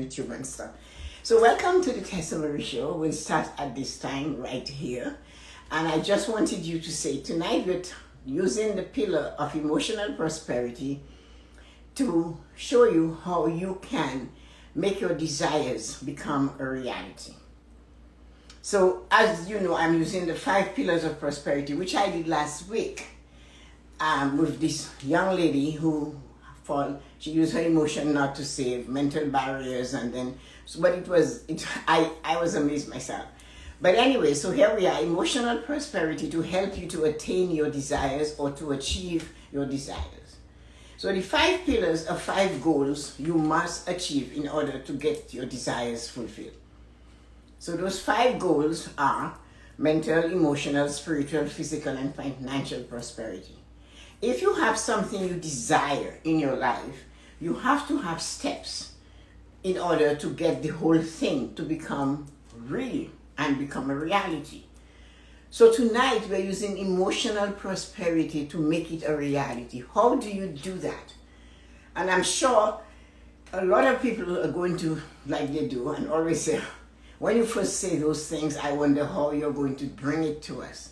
YouTube and stuff. So welcome to the Tessa-Marie show. We'll start at this time right here. And I just wanted you to say tonight we're using the pillar of emotional prosperity to show you how you can make your desires become a reality. So as you know, I'm using the 5 pillars of prosperity, which I did last week with this young lady who she used her emotion not to save, mental barriers, and then, but I was amazed myself. But anyway, so here we are, emotional prosperity to help you to attain your desires or to achieve your desires. So the 5 pillars are 5 goals you must achieve in order to get your desires fulfilled. So those 5 goals are mental, emotional, spiritual, physical, and financial prosperity. If you have something you desire in your life, you have to have steps in order to get the whole thing to become real and become a reality. So tonight we're using emotional prosperity to make it a reality. How do you do that? And I'm sure a lot of people are going to, like they do, and always say, when you first say those things, I wonder how you're going to bring it to us.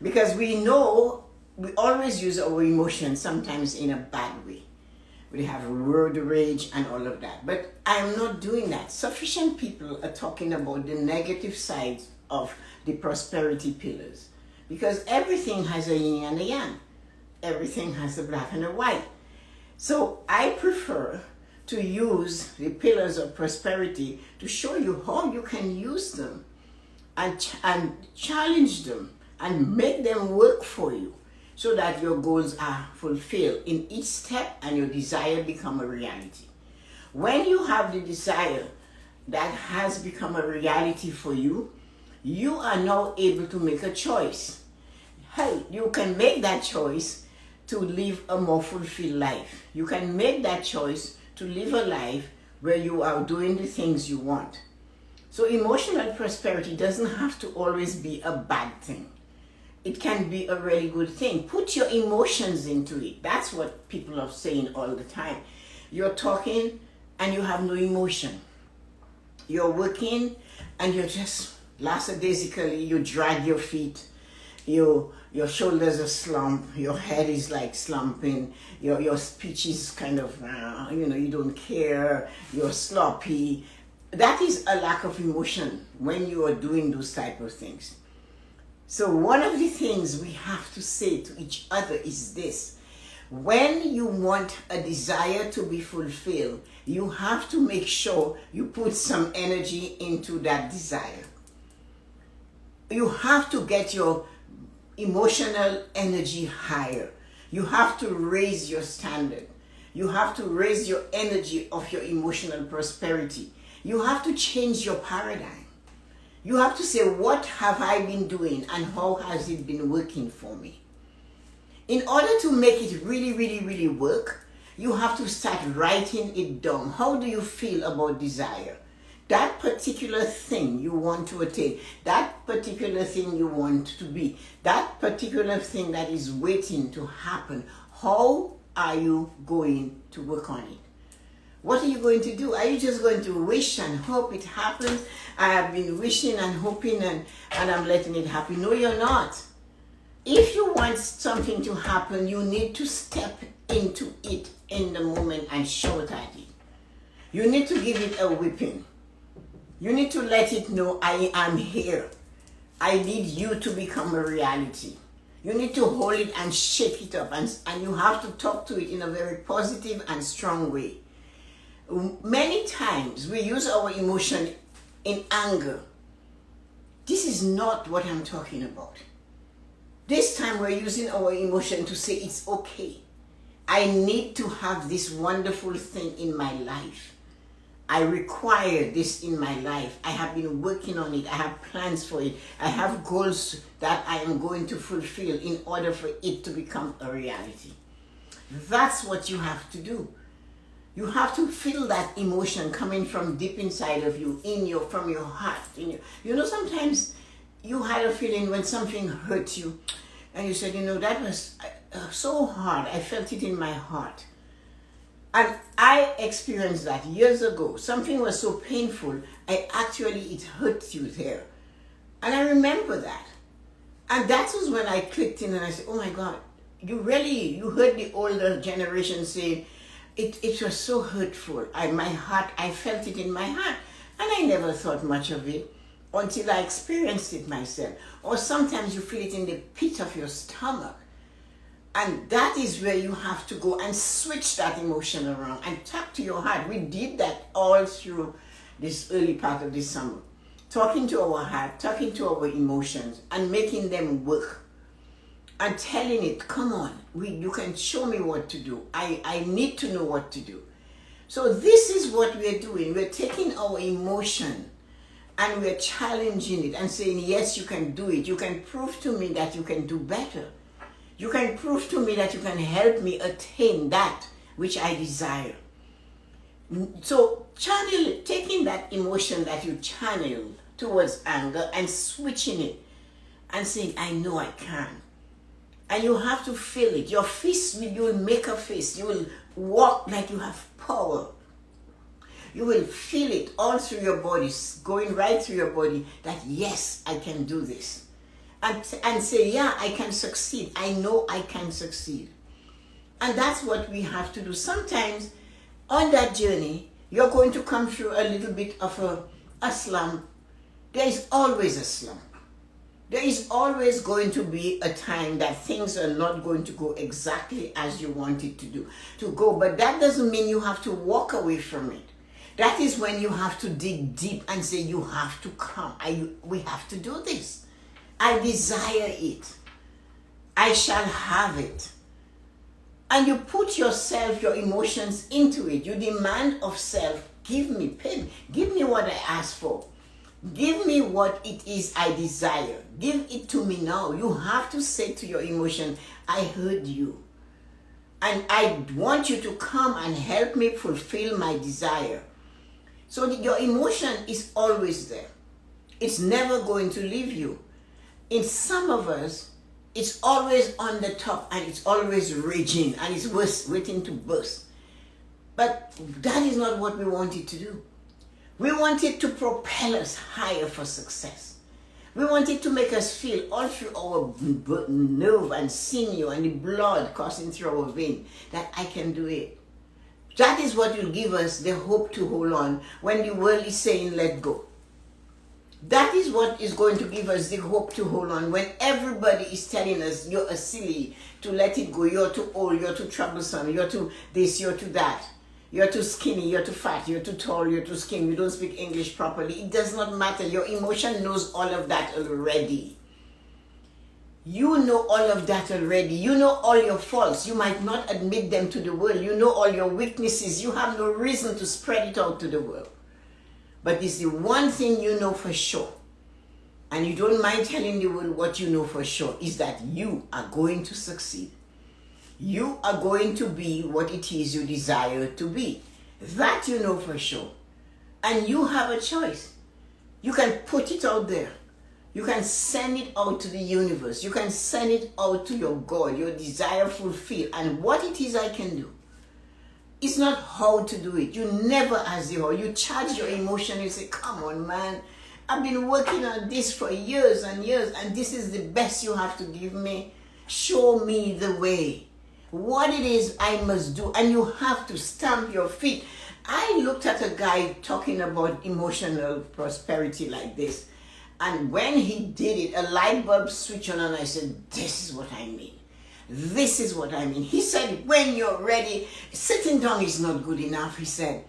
Because we know we always use our emotions sometimes in a bad way. We have road rage and all of that. But I'm not doing that. Sufficient people are talking about the negative sides of the prosperity pillars. Because everything has a yin and a yang. Everything has a black and a white. So I prefer to use the pillars of prosperity to show you how you can use them and challenge them and make them work for you, so that your goals are fulfilled in each step and your desire become a reality. When you have the desire that has become a reality for you, you are now able to make a choice. Hey, you can make that choice to live a more fulfilled life. You can make that choice to live a life where you are doing the things you want. So emotional prosperity doesn't have to always be a bad thing. It can be a really good thing. Put your emotions into it. That's what people are saying all the time. You're talking and you have no emotion. You're working and you're just lackadaisically, you drag your feet. Your shoulders are slumped. Your head is like slumping. Your speech is kind of, you don't care. You're sloppy. That is a lack of emotion when you are doing those type of things. So one of the things we have to say to each other is this: when you want a desire to be fulfilled, you have to make sure you put some energy into that desire. You have to get your emotional energy higher. You have to raise your standard. You have to raise your energy of your emotional prosperity. You have to change your paradigm. You have to say, what have I been doing and how has it been working for me? In order to make it really, really, really work, you have to start writing it down. How do you feel about desire? That particular thing you want to attain, that particular thing you want to be, that particular thing that is waiting to happen, how are you going to work on it? What are you going to do? Are you just going to wish and hope it happens? I have been wishing and hoping and I'm letting it happen. No, you're not. If you want something to happen, you need to step into it in the moment and shout at it. You need to give it a whipping. You need to let it know, I am here. I need you to become a reality. You need to hold it and shake it up, and you have to talk to it in a very positive and strong way. Many times we use our emotion in anger. This is not what I'm talking about. This time we're using our emotion to say it's okay. I need to have this wonderful thing in my life. I require this in my life. I have been working on it. I have plans for it. I have goals that I am going to fulfill in order for it to become a reality. That's what you have to do. You have to feel that emotion coming from deep inside of you, from your heart. Sometimes you had a feeling when something hurt you, and you said, that was so hard. I felt it in my heart. And I experienced that years ago. Something was so painful, it hurt you there. And I remember that. And that was when I clicked in and I said, oh my God, you heard the older generation say, it was so hurtful. I felt it in my heart. And I never thought much of it until I experienced it myself. Or sometimes you feel it in the pit of your stomach. And that is where you have to go and switch that emotion around and talk to your heart. We did that all through this early part of this summer. Talking to our heart, talking to our emotions, and making them work. And telling it, come on, you can show me what to do. I need to know what to do. So this is what we're doing. We're taking our emotion and we're challenging it and saying, yes, you can do it. You can prove to me that you can do better. You can prove to me that you can help me attain that which I desire. So taking that emotion that you channel towards anger and switching it and saying, I know I can. And you have to feel it. Your fist, you will make a fist. You will walk like you have power. You will feel it all through your body, going right through your body, that yes, I can do this. And say, yeah, I can succeed. I know I can succeed. And that's what we have to do. Sometimes on that journey, you're going to come through a little bit of a slump. There is always a slump. There is always going to be a time that things are not going to go exactly as you want it to go. But that doesn't mean you have to walk away from it. That is when you have to dig deep and say, you have to come. We have to do this. I desire it. I shall have it. And you put yourself, your emotions into it. You demand of self, give me what I ask for. Give me what it is I desire. Give it to me now. You have to say to your emotion, I heard you. And I want you to come and help me fulfill my desire. So your emotion is always there. It's never going to leave you. In some of us, it's always on the top and it's always raging and it's waiting to burst. But that is not what we want it to do. We want it to propel us higher for success. We want it to make us feel all through our nerve and sinew and the blood coursing through our vein that I can do it. That is what will give us the hope to hold on when the world is saying let go. That is what is going to give us the hope to hold on when everybody is telling us you're a silly, to let it go, you're too old, you're too troublesome, you're too this, you're too that. You're too skinny, you're too fat, you're too tall, you're too skinny, you don't speak English properly. It does not matter. Your emotion knows all of that already. You know all of that already. You know all your faults. You might not admit them to the world. You know all your weaknesses. You have no reason to spread it out to the world. But it's the one thing you know for sure. And you don't mind telling the world what you know for sure, is that you are going to succeed. You are going to be what it is you desire to be. That you know for sure. And you have a choice. You can put it out there. You can send it out to the universe. You can send it out to your God, your desire fulfilled. And what it is I can do. It's not how to do it. You never ask the how. You charge your emotion. You say, come on, man. I've been working on this for years and years. And this is the best you have to give me. Show me the way. What it is I must do. And you have to stamp your feet. I looked at a guy talking about emotional prosperity like this. And when he did it, a light bulb switched on and I said, this is what I mean. This is what I mean. He said, when you're ready, sitting down is not good enough. He said,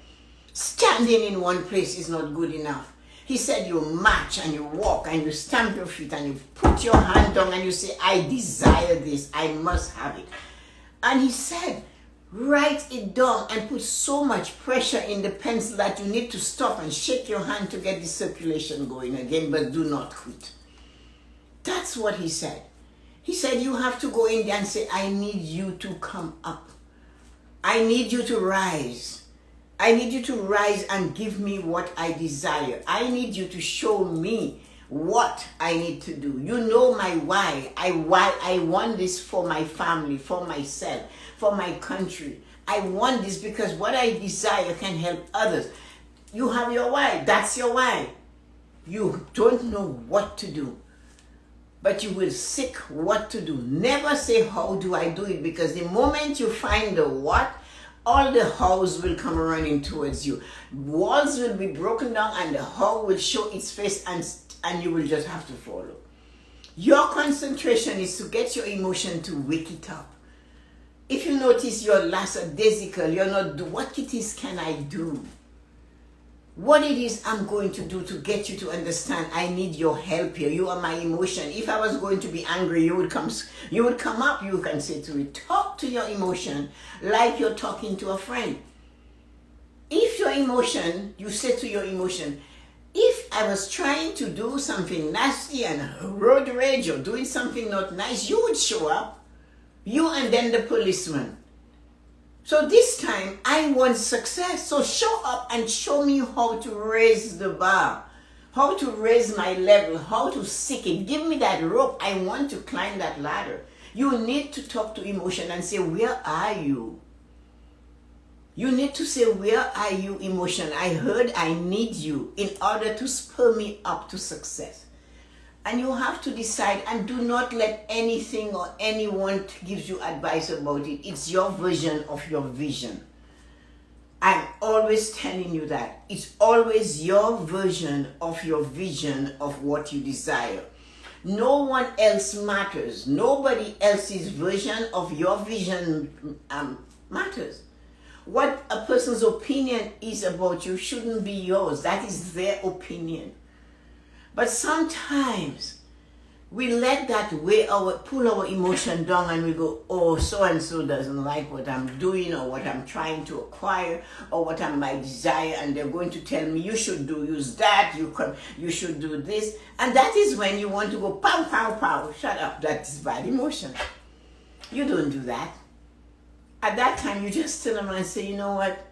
standing in one place is not good enough. He said, you march and you walk and you stamp your feet and you put your hand down and you say, I desire this. I must have it. And he said, write it down and put so much pressure in the pencil that you need to stop and shake your hand to get the circulation going again, but do not quit. That's what he said. He said, you have to go in there and say, I need you to come up. I need you to rise. I need you to rise and give me what I desire. I need you to show me what I need to do. You know my why. I want this for my family, for myself, for my country. I want this because what I desire can help others. You have your why. That's your why. You don't know what to do, but you will seek what to do. Never say, how do I do it? Because the moment you find the what, all the hows will come running towards you. Walls will be broken down and the how will show its face, and you will just have to follow. Your concentration is to get your emotion to wake it up. If you notice you're lackadaisical, you're not, what it is can I do? What it is I'm going to do to get you to understand I need your help here. You are my emotion. If I was going to be angry, you would come up, you can say to it, talk to your emotion like you're talking to a friend. If your emotion, you say to your emotion, if I was trying to do something nasty and road rage or doing something not nice, you would show up. You and then the policeman. So this time, I want success. So show up and show me how to raise the bar, how to raise my level, how to seek it. Give me that rope. I want to climb that ladder. You need to talk to emotion and say, where are you? You need to say, where are you, emotion? I heard I need you in order to spur me up to success. And you have to decide, and do not let anything or anyone gives you advice about it. It's your version of your vision. I'm always telling you that. It's always your version of your vision of what you desire. No one else matters. Nobody else's version of your vision matters. What a person's opinion is about you shouldn't be yours. That is their opinion. But sometimes we let that pull our emotion down, and we go, oh, so-and-so doesn't like what I'm doing or what I'm trying to acquire or what I'm my desire, and they're going to tell me you should use that, you should do this. And that is when you want to go, pow, pow, pow, shut up, that is bad emotion. You don't do that. At that time, you just tell them and say, you know what,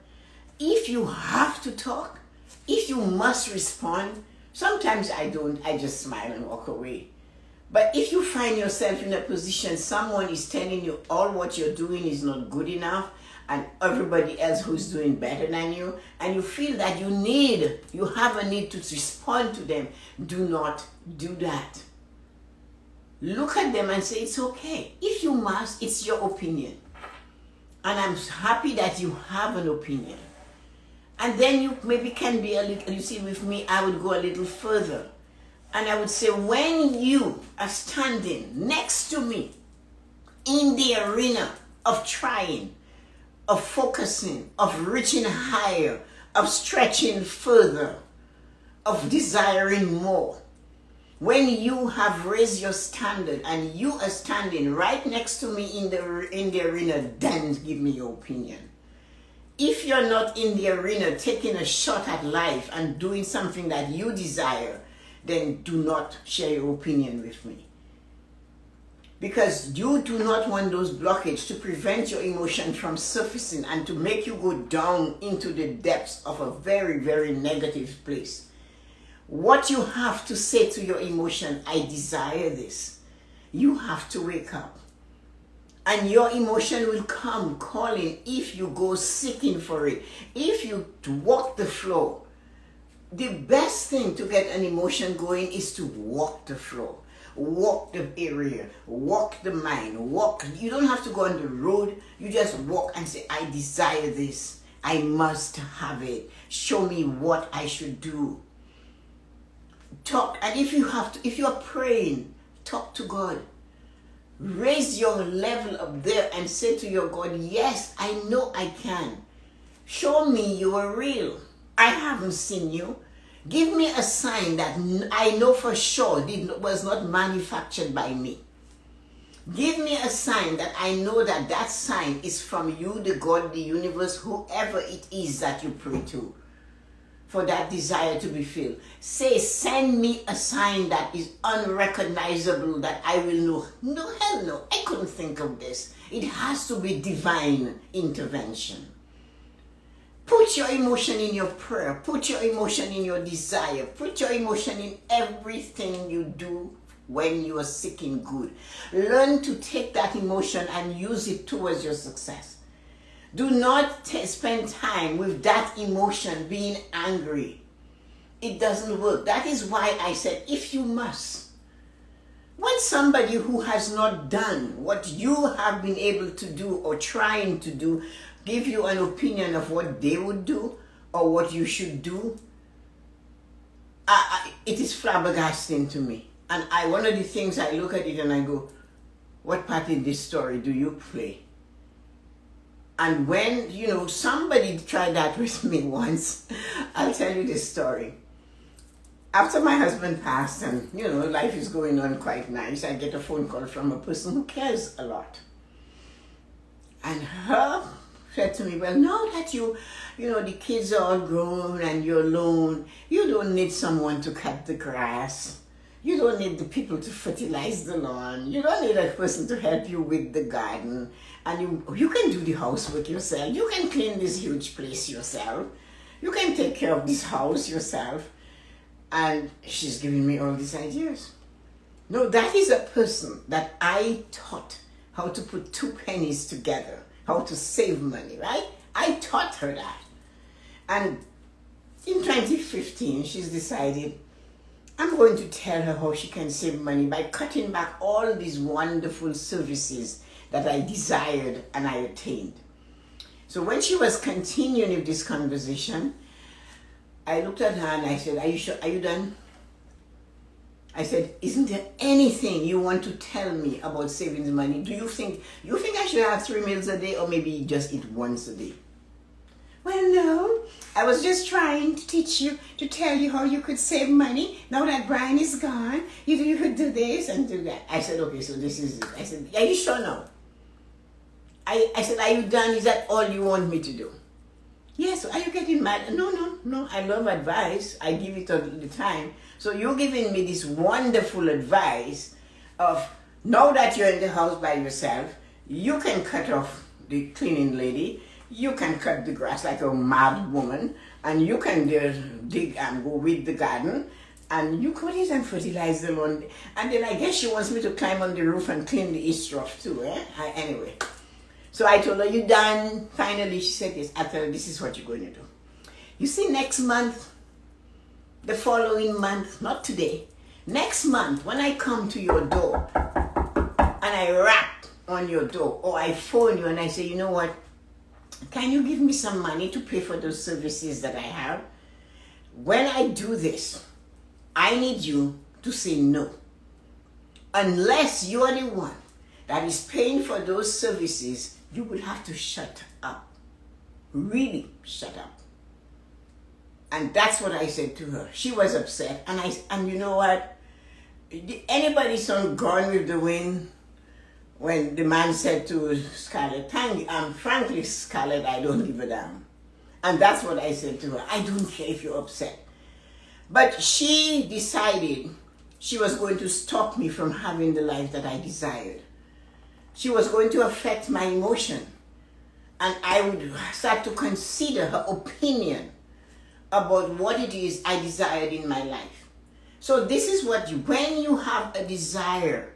if you have to talk, if you must respond, sometimes I don't, I just smile and walk away. But if you find yourself in a position, someone is telling you all what you're doing is not good enough, and everybody else who's doing better than you, and you feel that you have a need to respond to them, do not do that. Look at them and say, it's okay. If you must, it's your opinion. And I'm happy that you have an opinion. And then you maybe can be a little, you see, with me, I would go a little further. And I would say, when you are standing next to me in the arena of trying, of focusing, of reaching higher, of stretching further, of desiring more, when you have raised your standard and you are standing right next to me in the arena, then give me your opinion. If you're not in the arena taking a shot at life and doing something that you desire, then do not share your opinion with me. Because you do not want those blockages to prevent your emotion from surfacing and to make you go down into the depths of a very, very negative place. What you have to say to your emotion, I desire this. You have to wake up. And your emotion will come calling if you go seeking for it. If you walk the floor. The best thing to get an emotion going is to walk the floor. Walk the area. Walk the mind. Walk. You don't have to go on the road. You just walk and say, I desire this. I must have it. Show me what I should do. Talk. And if you are praying, talk to God. Raise your level up there and say to your God, yes, I know I can. Show me you are real. I haven't seen you. Give me a sign that I know for sure was not manufactured by me. Give me a sign that I know that sign is from you, the God, the universe, whoever it is that you pray to, for that desire to be filled. Say, send me a sign that is unrecognizable that I will know. No, hell no, I couldn't think of this. It has to be divine intervention. Put your emotion in your prayer. Put your emotion in your desire. Put your emotion in everything you do when you are seeking good. Learn to take that emotion and use it towards your success. Do not spend time with that emotion, being angry. It doesn't work. That is why I said, if you must, when somebody who has not done what you have been able to do or trying to do, give you an opinion of what they would do or what you should do, it is flabbergasting to me. And one of the things, I look at it and I go, what part in this story do you play? And when, somebody tried that with me once, I'll tell you this story. After my husband passed and, life is going on quite nice, I get a phone call from a person who cares a lot. And her said to me, well, now that the kids are all grown and you're alone, you don't need someone to cut the grass. You don't need the people to fertilize the lawn. You don't need a person to help you with the garden. And you can do the housework yourself. You can clean this huge place yourself. You can take care of this house yourself. And she's giving me all these ideas. No, that is a person that I taught how to put 2 pennies together, how to save money, right? I taught her that. And in 2015, she's decided, I'm going to tell her how she can save money by cutting back all these wonderful services that I desired and I attained. So when she was continuing with this conversation, I looked at her and I said, are you sure? Are you done? I said, isn't there anything you want to tell me about saving the money? Do you think I should have 3 meals a day or maybe just eat once a day? Well, no, I was just trying to teach you, to tell you how you could save money. Now that Brian is gone, you could do this and do that. I said, okay, so this is it. I said, are you sure now? I said, are you done? Is that all you want me to do? Yes, are you getting mad? No, I love advice. I give it all the time. So you're giving me this wonderful advice of, now that you're in the house by yourself, you can cut off the cleaning lady, you can cut the grass like a mad woman, and you can dig and go weed the garden, and you could even fertilize the lawn. And then I guess she wants me to climb on the roof and clean the east roof too, anyway. So I told her, you done? Finally, she said this. I told her, this is what you're going to do. You see, next month, the following month, not today, next month, when I come to your door and I rap on your door, or I phone you and I say, you know what, can you give me some money to pay for those services that I have? When I do this, I need you to say no. Unless you are the one that is paying for those services, you will have to shut up. Really shut up. And that's what I said to her. She was upset. And you know what? Anybody saw Gone with the Wind when the man said to Scarlett, frankly, Scarlett, I don't give a damn. And that's what I said to her. I don't care if you're upset. But she decided she was going to stop me from having the life that I desired. She was going to affect my emotion. And I would start to consider her opinion about what it is I desired in my life. So this is what when you have a desire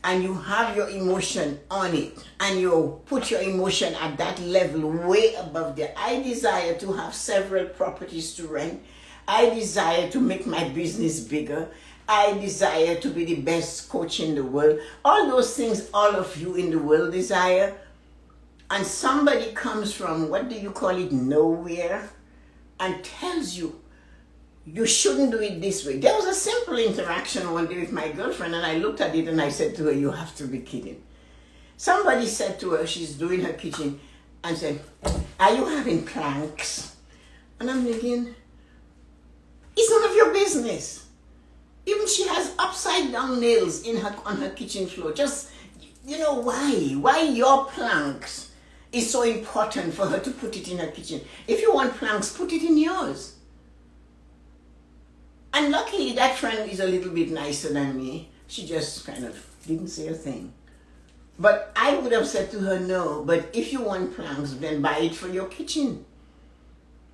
and you have your emotion on it and you put your emotion at that level way above there. I desire to have several properties to rent. I desire to make my business bigger. I desire to be the best coach in the world. All those things all of you in the world desire. And somebody comes from, what do you call it, nowhere, and tells you, you shouldn't do it this way. There was a simple interaction one day with my girlfriend, and I looked at it and I said to her, you have to be kidding. Somebody said to her, she's doing her kitchen, and said, are you having planks? And I'm thinking, it's none of your business. Even she has upside down nails on her kitchen floor. Just, why? Why your planks is so important for her to put it in her kitchen? If you want planks, put it in yours. And luckily, that friend is a little bit nicer than me. She just kind of didn't say a thing. But I would have said to her, no, but if you want planks, then buy it for your kitchen.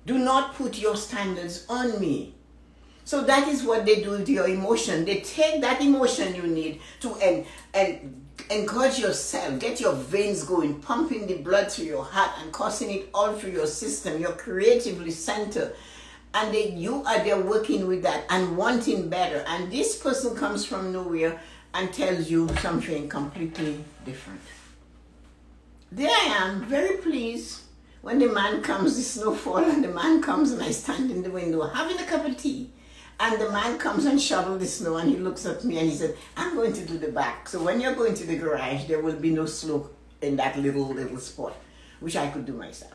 Do not put your standards on me. So that is what they do with your emotion. They take that emotion you need to and encourage yourself, get your veins going, pumping the blood through your heart and causing it all through your system. You're creatively centered. And you are there working with that and wanting better. And this person comes from nowhere and tells you something completely different. There I am, very pleased. When the man comes, the snowfall, and the man comes and I stand in the window having a cup of tea. And the man comes and shovels the snow and he looks at me and he said, I'm going to do the back. So when you're going to the garage, there will be no snow in that little spot, which I could do myself.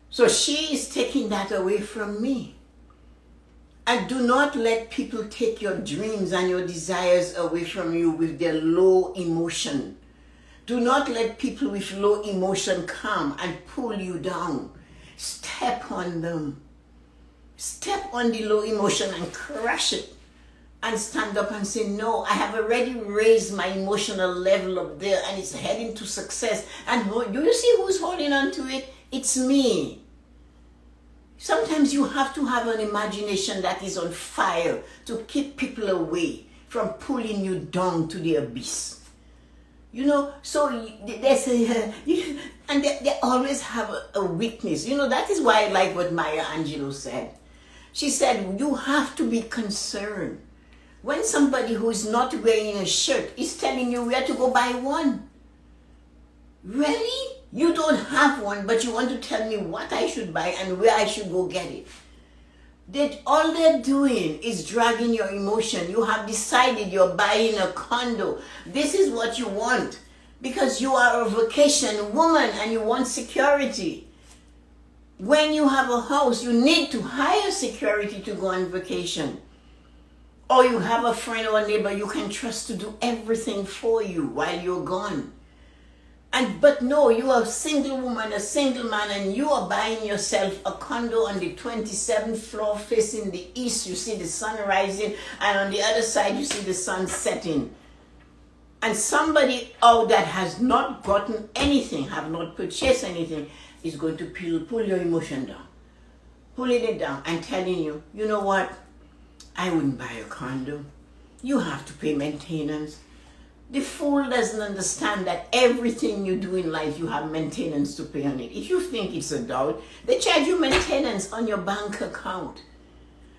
So she is taking that away from me. And do not let people take your dreams and your desires away from you with their low emotion. Do not let people with low emotion come and pull you down. Step on them. Step on the low emotion and crush it. And stand up and say, no, I have already raised my emotional level up there and it's heading to success. And do you see who's holding on to it? It's me. Sometimes you have to have an imagination that is on fire to keep people away from pulling you down to the abyss. You know, so there's and they always have a weakness. You know, that is why I like what Maya Angelou said. She said, you have to be concerned. When somebody who is not wearing a shirt is telling you where to go buy one. Really? You don't have one, but you want to tell me what I should buy and where I should go get it. All they're doing is dragging your emotion. You have decided you're buying a condo. This is what you want because you are a vacation woman and you want security. When you have a house, you need to hire security to go on vacation. Or you have a friend or a neighbor you can trust to do everything for you while you're gone. But no, you are a single woman, a single man, and you are buying yourself a condo on the 27th floor facing the east. You see the sun rising, and on the other side you see the sun setting. And somebody out that has not gotten anything, have not purchased anything, is going to pull your emotion down. Pulling it down and telling you, you know what? I wouldn't buy a condo. You have to pay maintenance. The fool doesn't understand that everything you do in life, you have maintenance to pay on it. If you think it's a doubt, they charge you maintenance on your bank account.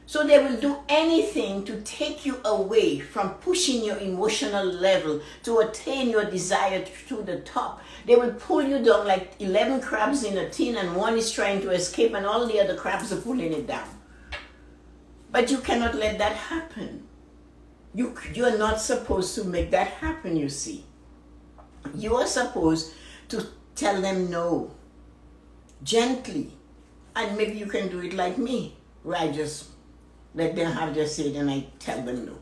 So they will do anything to take you away from pushing your emotional level to attain your desire to the top. They will pull you down like 11 crabs in a tin and one is trying to escape and all the other crabs are pulling it down. But you cannot let that happen. You're not supposed to make that happen, you see. You are supposed to tell them no, gently. And maybe you can do it like me, where I just let them have their say and I tell them no.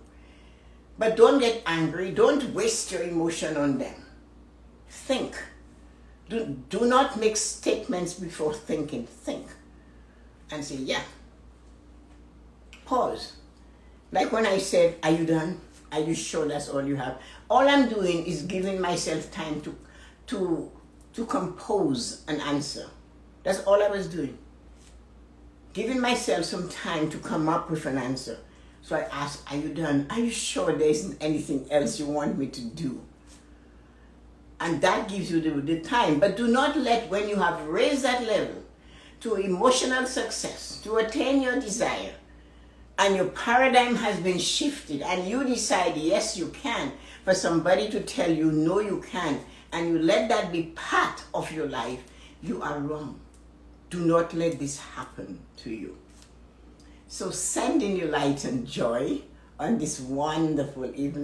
But don't get angry. Don't waste your emotion on them. Think. Do not make statements before thinking. Think. And say, yeah. Pause. Like when I said, are you done? Are you sure that's all you have? All I'm doing is giving myself time to compose an answer. That's all I was doing. Giving myself some time to come up with an answer. So I asked, are you done? Are you sure there isn't anything else you want me to do? And that gives you the time. But do not let, when you have raised that level to emotional success, to attain your desire, and your paradigm has been shifted and you decide, yes, you can, for somebody to tell you, no, you can't, and you let that be part of your life, you are wrong. Do not let this happen to you. So send in your light and joy on this wonderful evening.